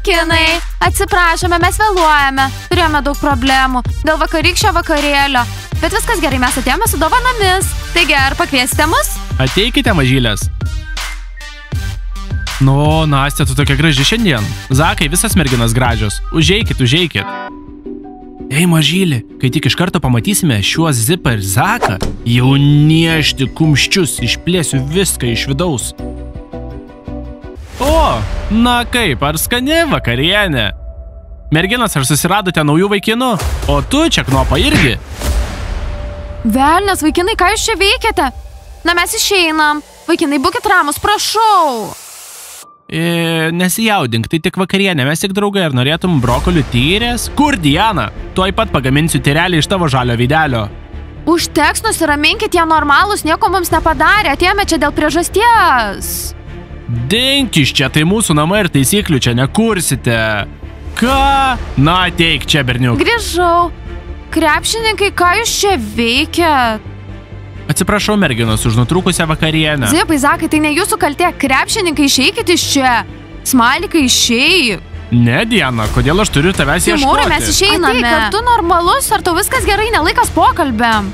vaikinai, atsiprašome, mes vėluojame. Turėjome daug problemų dėl vakarykščio vakarėlio. Bet viskas gerai, mes atėjome su dovanomis. Taigi, ar pakviesite mus? Ateikite, mažylės. Nu, Nastė, tu tokia graži šiandien. Zakai, visas merginas gražios. Užeikit, užeikit. Ei, mažylį, kai tik iš karto pamatysime šiuos Zipą ir Zaką, jau niešti kumščius, išplėsiu viską iš vidaus. O, na kaip, ar skani vakarienė? Merginas, ar susiradote naujų vaikinų? O tu, čia Knopa, irgi? Velnias, vaikinai, ką jūs čia veikiate? Na, mes išeinam. Vaikinai, būkit ramus, prašau. Nesijaudink, tai tik vakarienė, mes tik draugai, ar norėtum brokolių tyrės? Kur, Diana? Tuoj pat pagaminsiu tyrelį iš tavo žalio veidelio. Užteks, nusiraminkit, jie normalūs, nieko mums nepadarė, atėjome čia dėl priežasties. Dink iš čia, tai mūsų namai ir taisyklių čia nekursite. Ką? Na, ateik čia, berniuk. Grįžau. Krepšininkai, ką jūs čia veikiat? Atsiprašau, merginos, už nutrūkusią vakarienę. Zipai, Zakai, tai ne jūsų kaltė. Krepšininkai, išeikit iš čia. Smalikai, išeik. Ne, Diana, kodėl aš turiu tavęs ieškoti? Timūrai, mes išeiname. Ateik, ar tu normalus, ar tau viskas gerai, nelaikas pokalbėm?